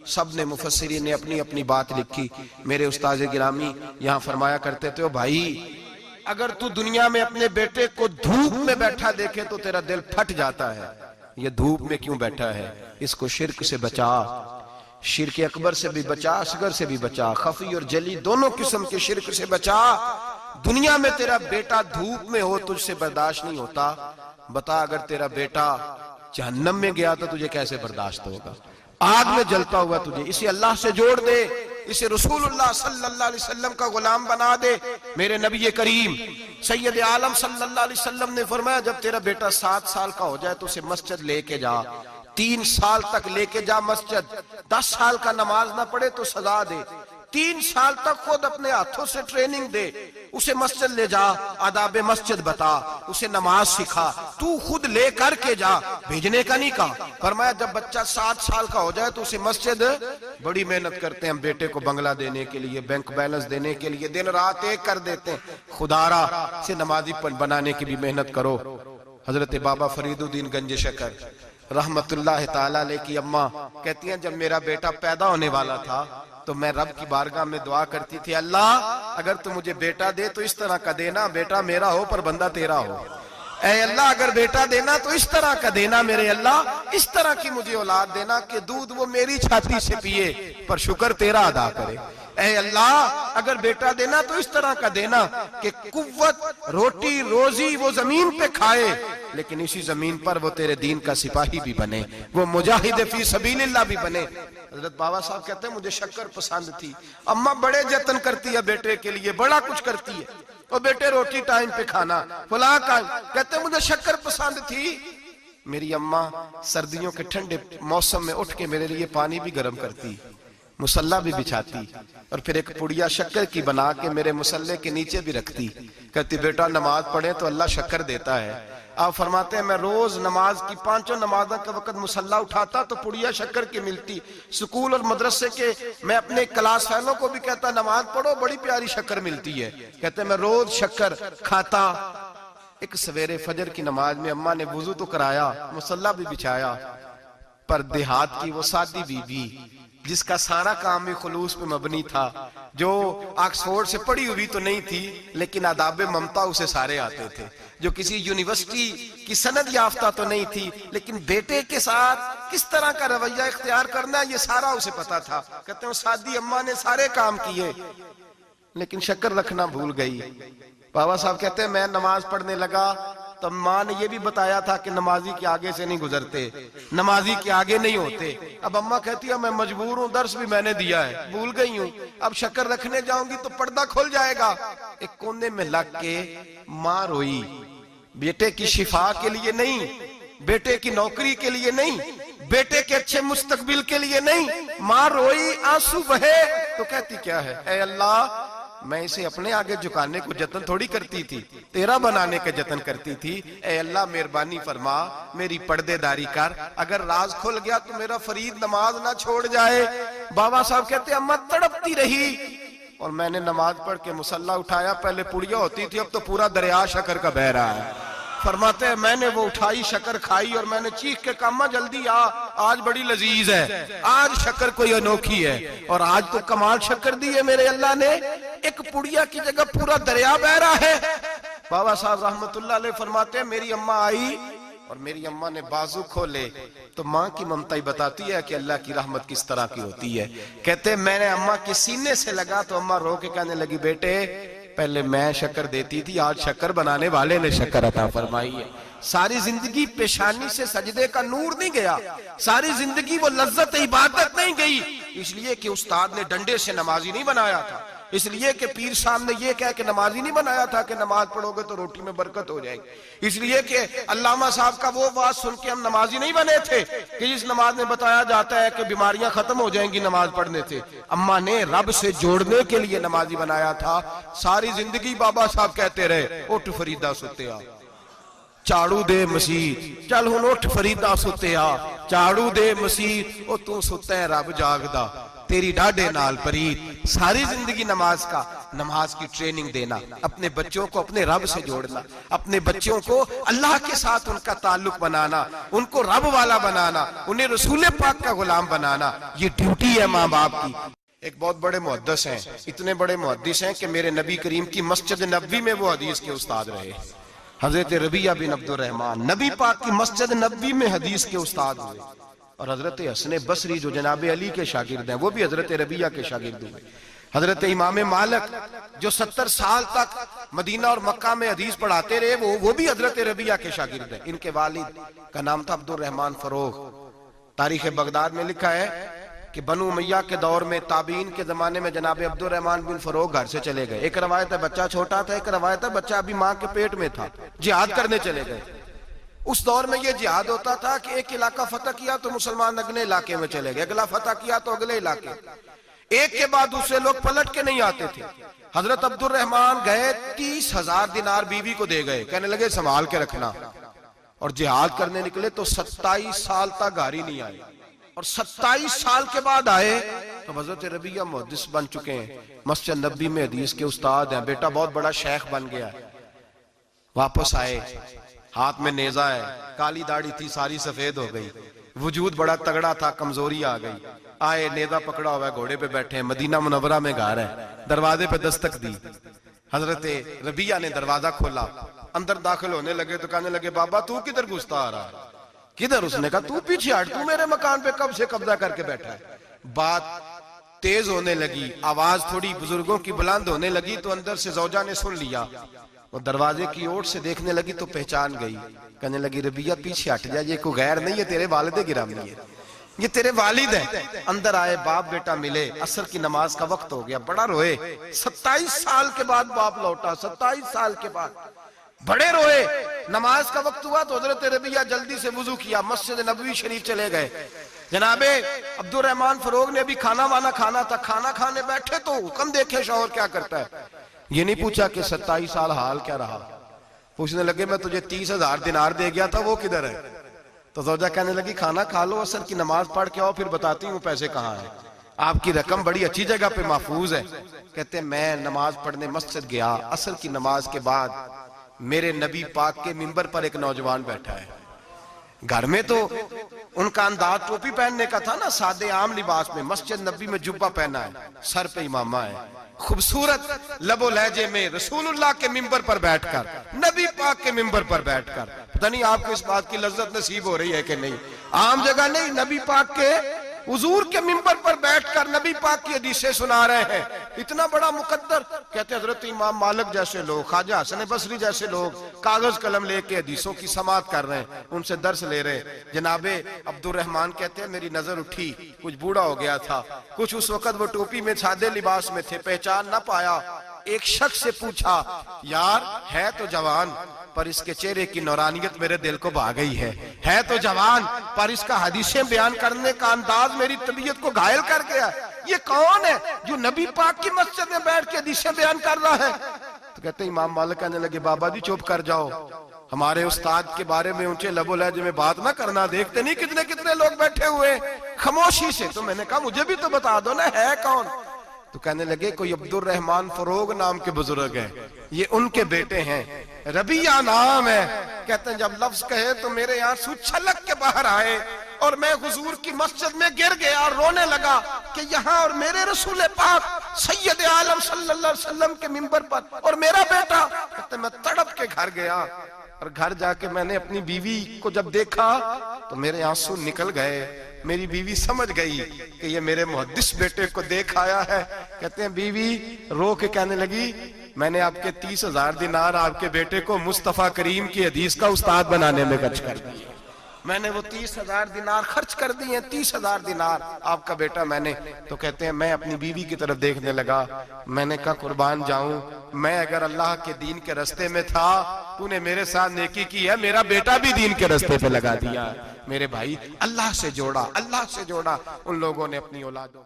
सब ने मुफस्सिरीन ने अपनी अपनी बात लिखी। मेरे उस्ताद गिरामी यहाँ फरमाया करते थे, ओ भाई अगर तू दुनिया में अपने बेटे को धूप में बैठा देखे तो तेरा दिल फट जाता है। ये धूप में क्यों बैठा है? इसको शिर्क से बचा, शिर्क अकबर से भी बचा, असगर से भी बचा, खफी और जली दोनों किस्म के शिर्क से बचा। दुनिया में तेरा बेटा धूप में हो तुझसे बर्दाश्त नहीं होता, बता अगर तेरा बेटा जहन्नम में गया तो तुझे कैसे बर्दाश्त होगा? आग में जलता हुआ तुझे। इसे अल्लाह से जोड़ दे, इसे रसूलुल्लाह सल्लल्लाहु अलैहि वसल्लम का गुलाम बना दे। मेरे नबी करीम सैयद आलम सल्लल्लाहु अलैहि वसल्लम ने फरमाया, जब तेरा बेटा 7 साल का हो जाए तो उसे मस्जिद लेके जा, 3 साल तक लेके जा मस्जिद। 10 साल का नमाज ना पढ़े तो सजा दे, 3 साल तक खुद अपने हाथों से ट्रेनिंग दे, उसे मस्जिद ले जा, आदाब मस्जिद बता, उसे नमाज सिखा, तू खुद ले करके जा, भेजने का नहीं कहा। फरमाया जब बच्चा 7 साल का हो जाए तो उसे मस्जिद, बड़ी मेहनत करते हैं हम बेटे को बंगला देने के लिए, बैंक बैलेंस देने के लिए, दिन रात एक कर देते हैं, खुदारा से नमाजी बनाने की भी मेहनत करो। हजरत बाबा फरीदुद्दीन गंज शकर रहमतुल्लाह ताला अलैह की अम्मा कहती हैं, जब मेरा बेटा पैदा होने वाला था तो मैं रब की बारगाह में दुआ करती थी, अल्लाह अगर तू मुझे बेटा दे तो इस तरह का देना, बेटा मेरा हो पर बंदा तेरा हो। ऐ अल्लाह अगर बेटा देना तो इस तरह का देना, मेरे अल्लाह इस तरह की मुझे औलाद देना कि दूध वो मेरी छाती से पिए पर शुक्र तेरा अदा करे। ऐ अल्लाह अगर बेटा देना तो इस तरह का देना कि कुव्वत रोटी रोजी वो जमीन पे खाए लेकिन इसी जमीन पर वो तेरे दीन का सिपाही भी बने, वो मुजाहिद फी सबीलिल्लाह भी बने। हजरत बाबा साहब कहते हैं मुझे शक्कर पसंद थी, अम्मा बड़े जतन करती है बेटे के लिए, बड़ा कुछ करती है, और बेटे रोटी टाइम पे खाना फला का। कहते हैं मुझे शक्कर पसंद थी, मेरी अम्मा सर्दियों के ठंडे मौसम में उठ के मेरे लिए पानी भी गर्म करती, मुसल्ला भी बिछाती और फिर एक पुड़िया शक्कर की बना के मेरे मुसल्ले के नीचे भी रखती। कहती बेटा नमाज पढ़े तो अल्लाह शक्कर देता है। आप फरमाते हैं मैं रोज नमाज की 5 नमाज़ों के वक्त मुसल्ला उठाता तो पुड़िया शक्कर की मिलती। स्कूल और मदरसे के मैं अपने क्लास फैलों को भी कहता नमाज पढ़ो बड़ी प्यारी शक्कर मिलती है। कहते मैं रोज शक्कर खाता। एक सवेरे फजर की नमाज में अम्मा ने वुजू तो कराया, मुसल्ला भी बिछाया, पर देहात की वो सादी बीबी जिसका सारा काम भी खुलूस पे मबनी था, जो ऑक्सफोर्ड से पढ़ी हुई तो नहीं थी लेकिन आदाब ममता उसे सारे आते थे, जो किसी यूनिवर्सिटी की सनद याफ्ता तो नहीं थी लेकिन बेटे के साथ किस तरह का रवैया इख्तियार करना है ये सारा उसे पता था। कहते हैं सादी अम्मा ने सारे काम किए लेकिन शक्कर रखना भूल गई। बाबा साहब कहते हैं मैं नमाज पढ़ने लगा तो माँ ने ये भी बताया था कि नमाजी के आगे से नहीं गुजरते, नमाजी के आगे नहीं होते। अब अम्मा कहती है मैं मजबूर हूँ, दर्स भी मैंने दिया है, भूल गई हूँ, अब शक्कर रखने जाऊंगी तो पर्दा खुल जाएगा। एक कोने में लग के माँ रोई, बेटे की शिफा के लिए नहीं, बेटे की नौकरी के लिए नहीं, बेटे के अच्छे मुस्तकबिल के लिए नहीं, माँ रोई, आंसू बहे। तो कहती क्या है, ऐ अल्लाह मैं इसे अपने आगे झुकाने को जतन थोड़ी करती थी, तेरा बनाने के जतन करती थी। ऐ अल्लाह मेहरबानी फरमा, मेरी पर्देदारी कर, अगर राज खुल गया तो मेरा फरीद नमाज ना छोड़ जाए। बाबा साहब कहते अम्मा तड़पती रही और मैंने नमाज पढ़ के मुसल्ला उठाया। पहले पुड़िया होती थी, अब तो पूरा दरिया शक्कर का बह रहा है। फरमाते हैं मैंने वो उठाई, शक्कर खाई और मैंने चीख के कहा अम्मा जल्दी आ, आज बड़ी लजीज है, आज शक्कर कोई अनोखी है। और आज तो कमाल शक्कर दी है मेरे अल्लाह ने, एक पुड़िया की जगह पूरा दरिया बह रहा है। बाबा साहब रहमतुल्लाह अलैह फरमाते हैं मेरी अम्मा आई और मेरी अम्मा ने बाजू खोले तो माँ की ममता ही बताती है कि अल्लाह की रहमत किस तरह की होती है। कहते मैंने अम्मा के सीने से लगा तो अम्मा रो के कहने लगी बेटे पहले मैं शक्कर देती थी, आज शक्कर बनाने वाले ने शक्कर अता फरमाई है। सारी जिंदगी पेशानी से सजदे का नूर नहीं गया, सारी जिंदगी वो लज्जत इबादत नहीं गई, इसलिए कि उस्ताद ने डंडे से नमाजी नहीं बनाया था, इसलिए कि पीर साहब ने ये कह के नमाजी नहीं बनाया था कि नमाज पढ़ोगे तो रोटी में बरकत हो जाएगी, इसलिए कि अल्लामा साहब का वो बात सुन के हम नमाजी नहीं बने थे कि जिस नमाज में बताया जाता है कि बीमारियां खत्म हो जाएंगी नमाज पढ़ने से। अम्मा ने रब से जोड़ने के लिए नमाजी बनाया था। सारी जिंदगी बाबा साहब कहते रहे उठ फरीदा सुते आ, झाड़ू दे मसीह, चल हुण उठ फरीदा सुते आ, झाड़ू दे मसीह, ओ तू सुता है रब जागदा, तेरी डाढ़े नाल परीत। सारी जिंदगी नमाज की ट्रेनिंग देना, अपने बच्चों को अपने रब से जोड़ना, अपने बच्चों को अल्लाह के साथ उनका ताल्लुक बनाना, उनको रब वाला बनाना, उन्हें रसूल पाक का गुलाम बनाना, ये ड्यूटी है माँ बाप की। एक बहुत बड़े मुहद्दिस हैं, इतने बड़े मुहद्दिस हैं कि मेरे नबी करीम की मस्जिद नबवी में वो हदीस के उस्ताद रहे। हजरत रबिया बिन अब्दुर रहमान नबी पाक की मस्जिद नबवी में हदीस के उस्ताद हुए। और हजरत हसन बसरी जो जनाब अली के शागिर्द हैं, वो भी हजरत रबिया के शागिर्द हुए। हजरत इमाम मालिक जो 70 साल तक मदीना और मक्का में हदीस पढ़ाते रहे, वो भी हजरत रबिया के शागिर्द हैं। इनके वालिद का नाम था अब्दुर रहमान फरोग। तारीख बगदाद में लिखा है कि बनु उमैया के दौर में, ताबीन के जमाने में जनाब अब्दुर रहमान बिन फरोग घर से चले गए। एक रवायत है बच्चा छोटा था, एक रवायत है बच्चा अभी माँ के पेट में था, जिहाद करने चले गए। उस दौर में यह जिहाद होता था कि एक इलाका फतह किया तो मुसलमान अगले इलाके में चले गए, अगला फतह किया तो अगले इलाके, एक के बाद दूसरे लोग पलट के नहीं आते थे। हजरत अब्दुर रहमान गए, 30,000 दिनार बीवी को दे गए, कहने लगे संभाल के रखना। और जिहाद करने निकले तो 27 साल तक घर ही नहीं आए, और 27 साल के बाद आए तो हजरत रबिया मुहद्दिस बन चुके हैं, मस्जिद नबी में हदीस के उस्ताद हैं, बेटा बहुत बड़ा शेख बन गया। वापस आए, हाथ में नेजा है, काली दाढ़ी थी सारी सफेद हो गई, वजूद बड़ा तगड़ा था, कमजोरी आ गई। आए, नेजा पकड़ा हुआ है, घोड़े पे बैठे हैं, मदीना मुनव्वरा में घर है, दरवाजे पे दस्तक दी। हजरत रबिया ने दरवाजा खोला, अंदर दाखिल होने लगे तो कहने लगे बाबा तू किधर घुसता आ रहा है? किधर? उसने कहा तू पीछे हट, तू मेरे मकान पे कब से कब्जा करके बैठा है। बात तेज होने लगी, आवाज थोड़ी बुजुर्गों की बुलंद होने लगी तो अंदर से जौजा ने सुन लिया। वो दरवाजे की ओर से देखने लगी तो पहचान गई, कहने लगी रबिया पीछे हट जा, ये कोई गैर नहीं है, तेरे वालिद गिरामी है, ये तेरे वालिद है। अंदर आए, बाप बेटा मिले, असर की नमाज का वक्त हो गया, बड़ा रोए। 27 साल के बाद बाप लौटा, 27 साल के बाद बड़े रोए। नमाज का वक्त हुआ तो हजरत रबिया जल्दी से वुजू किया, मस्जिद नबवी शरीफ चले गए। जनाबे अब्दुर रहमान फरोग ने अभी खाना वाना खाना था, खाना खाने बैठे तो हुक्म देखे शौहर क्या करता है। ये नहीं पूछा कि 27 साल हाल क्या रहा, पूछने लगे मैं तुझे 30,000 दिनार दे गया था, वो किधर है? तो ज़ौजा कहने लगी खाना खा लो, असर की नमाज पढ़ के आओ, फिर बताती हूँ पैसे कहाँ है, आपकी रकम बड़ी अच्छी जगह पे महफूज है। कहते मैं नमाज पढ़ने मस्जिद गया, असर की नमाज के बाद मेरे नबी पाक के मिंबर पर एक नौजवान बैठा है। घर में तो उनका अंदाज टोपी पहनने का था ना, सादे आम लिबास में, मस्जिद नबी में जुब्बा पहना है, सर पे इमामा है, खूबसूरत लबो लहजे में रसूलुल्लाह के मिंबर पर बैठकर, नबी पाक के मिंबर पर बैठकर, पता नहीं आपको इस बात की लज्जत नसीब हो रही है कि नहीं, आम जगह नहीं, नबी पाक के हुजूर के मिंबर पर बैठकर नबी पाक की हदीसें सुना रहे हैं, इतना बड़ा मुकद्दर। कहते हजरत इमाम मालिक जैसे लोग, ख्वाजा हसन बसरी जैसे लोग कागज कलम लेके हदीसों की समाअत कर रहे हैं, उनसे दर्स ले रहे। जनाबे अब्दुर रहमान कहते हैं मेरी नजर उठी, कुछ बूढ़ा हो गया था, कुछ उस वक्त वो टोपी में सादे लिबास में थे, पहचान ना पाया। एक शख्स से पूछा यार है तो जवान, पर इसके चेहरे की नौरानियत मेरे दिल को भा गई है तो जवान, पर इसका हदीसें बयान करने का अंदाज मेरी तबीयत को घायल कर गया। ये कौन है जो नबी पाक की मस्जिद में बैठ के हदीसें बयान कर रहा है? तो कहते इमाम मालिक कहने लगे बाबा जी चुप कर जाओ, हमारे उस्ताद के बारे में ऊंचे लबो लहजे में बात ना करना, देखते नहीं कितने कितने लोग बैठे हुए खामोशी से। तो मैंने कहा मुझे भी तो बता दो ना है कौन? तो कहने लगे कोई अब्दुर रहमान फरोग नाम के बुजुर्ग हैं, ये उनके बेटे हैं, रबिया नाम है। कहते हैं जब लफ्ज कहे तो मेरे आंसू छलक के बाहर आए और मैं हुजूर की मस्जिद में गिर गया और रोने लगा कि यहाँ और मेरे रसूल पाक सैयद आलम सल्लल्लाहु अलैहि वसल्लम के मिंबर पर और मेरा बेटा। कहते मैं तड़प के घर गया और घर जाके मैंने अपनी बीवी को जब देखा तो मेरे आंसू निकल गए। मेरी बीवी समझ गई कि ये मेरे मुहद्दिस बेटे को देख आया है। कहते हैं बीवी रो के कहने लगी मैंने आपके 30,000 दिनार आपके बेटे को मुस्तफा करीम की हदीस का उस्ताद बनाने में खर्च कर दिए। मैंने वो 30,000 दिनार खर्च कर दिए, 30,000 दिनार आपका बेटा मैंने। तो कहते हैं मैं अपनी बीवी की तरफ देखने लगा, मैंने कहा कुर्बान जाऊं, मैं अगर अल्लाह के दीन के रास्ते में था, तूने मेरे साथ नेकी की है, मेरा बेटा भी दीन के रास्ते पे लगा दिया। मेरे भाई अल्लाह से जोड़ा, अल्लाह से जोड़ा उन लोगों ने अपनी औलादों।